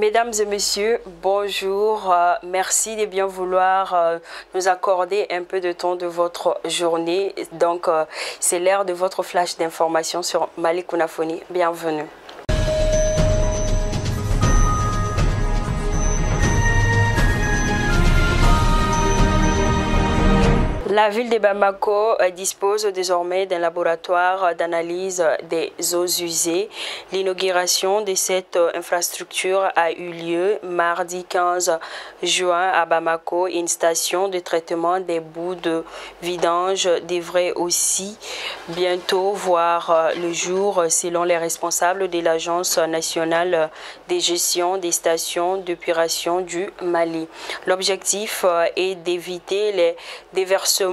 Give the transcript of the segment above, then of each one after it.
Mesdames et messieurs, bonjour. Merci de bien vouloir nous accorder un peu de temps de votre journée. Donc, c'est l'heure de votre flash d'information sur Mali Kunafoni. Bienvenue. La ville de Bamako dispose désormais d'un laboratoire d'analyse des eaux usées. L'inauguration de cette infrastructure a eu lieu mardi 15 juin à Bamako. Une station de traitement des boues de vidange devrait aussi bientôt voir le jour selon les responsables de l'Agence nationale de gestion des stations d'épuration du Mali. L'objectif est d'éviter les déversements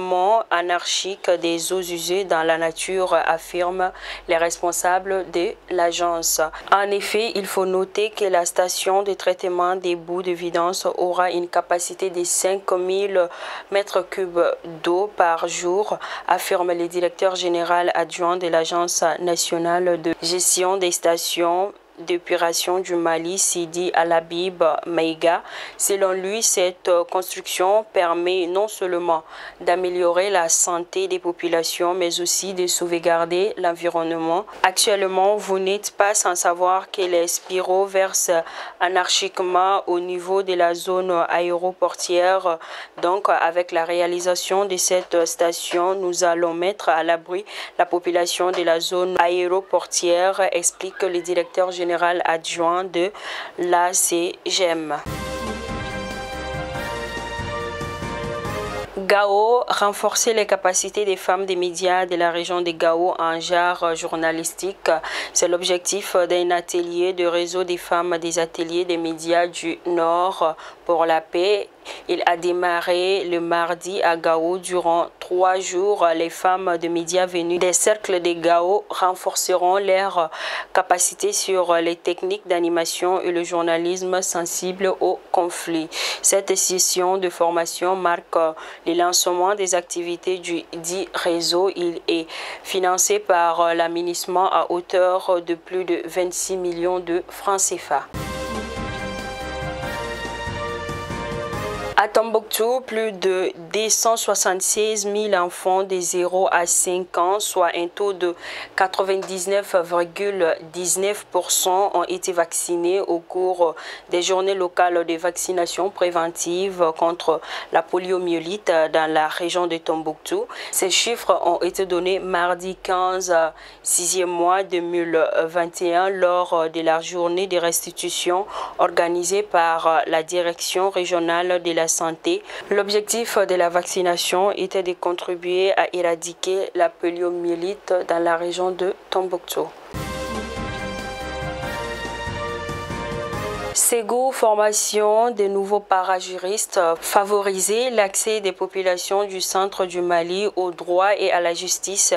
anarchique des eaux usées dans la nature, affirment les responsables de l'agence. En effet, il faut noter que la station de traitement des boues de vidange aura une capacité de 5000 m3 d'eau par jour, affirme le directeur général adjoint de l'Agence nationale de gestion des stations d'épuration du Mali, Sidi Alabib Maïga. Selon lui, cette construction permet non seulement d'améliorer la santé des populations, mais aussi de sauvegarder l'environnement. Actuellement, vous n'êtes pas sans savoir que les Spiro versent anarchiquement au niveau de la zone aéroportière. Donc, avec la réalisation de cette station, nous allons mettre à l'abri la population de la zone aéroportière, explique le directeur général adjoint de la CGM. Gao, renforcer les capacités des femmes des médias de la région de Gao en genre journalistique. C'est l'objectif d'un atelier de réseau des femmes des ateliers des médias du Nord pour la paix. Il a démarré le mardi à Gao. Durant 3 jours, les femmes de médias venues des cercles de Gao renforceront leurs capacités sur les techniques d'animation et le journalisme sensible au conflit. Cette session de formation marque le lancement des activités du dit réseau. Il est financé par l'aménagement à hauteur de plus de 26 millions de francs CFA. À Tombouctou, plus de 276 000 enfants de 0 à 5 ans, soit un taux de 99,19% ont été vaccinés au cours des journées locales de vaccination préventive contre la poliomyélite dans la région de Tombouctou. Ces chiffres ont été donnés mardi 15 6e mois 2021 lors de la journée de restitution organisée par la direction régionale de la santé. L'objectif de la vaccination était de contribuer à éradiquer la poliomyélite dans la région de Tombouctou. Ségou, formation de nouveaux parajuristes, favoriser l'accès des populations du centre du Mali au droit et à la justice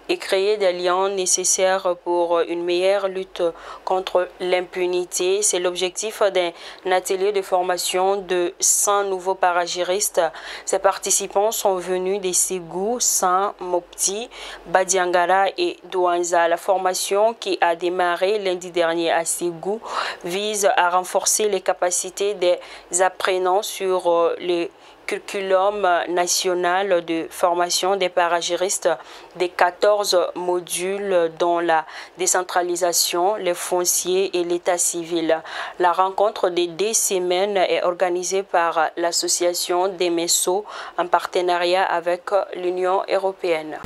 et créer des liens nécessaires pour une meilleure lutte contre l'impunité. C'est l'objectif d'un atelier de formation de 100 nouveaux parajuristes. Ces participants sont venus de Ségou, San, Mopti, Badiangara et Douanza. La formation qui a démarré lundi dernier à Ségou vise à renforcer les capacités des apprenants sur le curriculum national de formation des parajuristes des 14 modules dont la décentralisation, les fonciers et l'état civil. La rencontre de 2 semaines est organisée par l'association des MESO en partenariat avec l'Union européenne.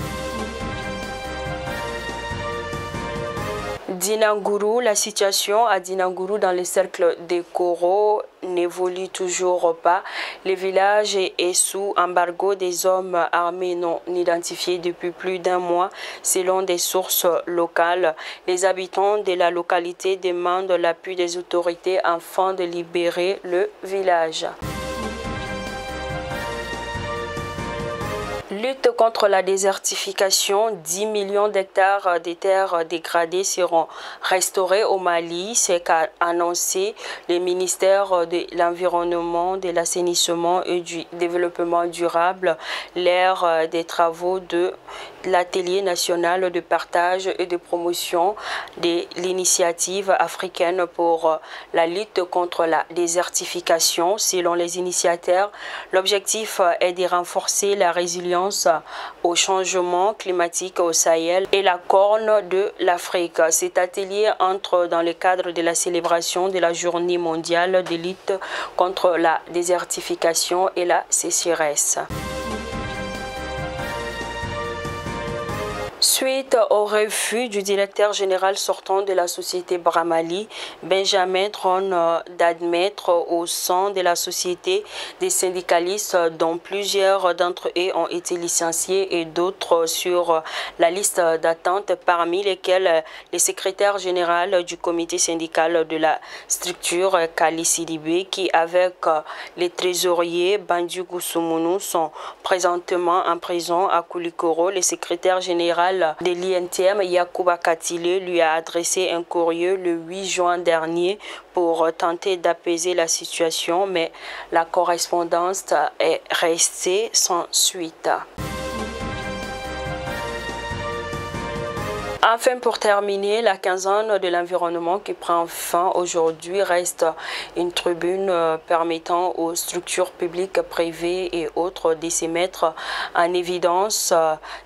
Dinangourou, la situation à Dinangourou dans le cercle des Koro n'évolue toujours pas. Le village est sous embargo des hommes armés non identifiés depuis plus d'1 mois, selon des sources locales. Les habitants de la localité demandent l'appui des autorités afin de libérer le village. Lutte contre la désertification, 10 millions d'hectares de terres dégradées seront restaurés au Mali. C'est qu'a annoncé le ministère de l'Environnement, de l'Assainissement et du Développement durable lors des travaux de l'Atelier national de partage et de promotion de l'initiative africaine pour la lutte contre la désertification. Selon les initiateurs, l'objectif est de renforcer la résilience au changement climatique au Sahel et la Corne de l'Afrique. Cet atelier entre dans le cadre de la célébration de la Journée mondiale de lutte contre la désertification et la sécheresse. Suite au refus du directeur général sortant de la société Bramali, Benjamin Tron, d'admettre au sein de la société des syndicalistes dont plusieurs d'entre eux ont été licenciés et d'autres sur la liste d'attente, parmi lesquels le secrétaire général du comité syndical de la structure, Kali Sidibé, qui avec les trésoriers Bandu Goussoumonou sont présentement en prison à Koulikoro. Le secrétaire général de l'INTM, Yacouba Katile, lui a adressé un courrier le 8 juin dernier pour tenter d'apaiser la situation, mais la correspondance est restée sans suite. Enfin, pour terminer, la quinzaine de l'environnement qui prend fin aujourd'hui reste une tribune permettant aux structures publiques, privées et autres de se mettre en évidence.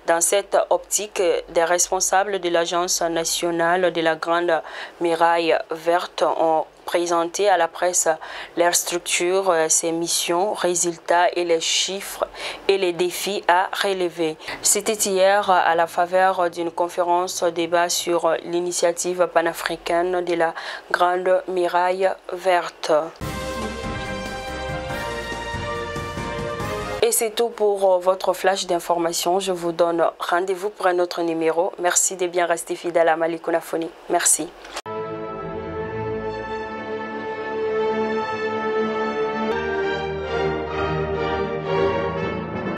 Dans cette optique, des responsables de l'Agence nationale de la Grande Muraille Verte ont présenté à la presse leur structure, ses missions, résultats et les chiffres et les défis à relever. C'était hier à la faveur d'une conférence débat sur l'initiative panafricaine de la Grande Muraille Verte. Et c'est tout pour votre flash d'information. Je vous donne rendez-vous pour un autre numéro. Merci de bien rester fidèle à Malicounaphonie. Merci.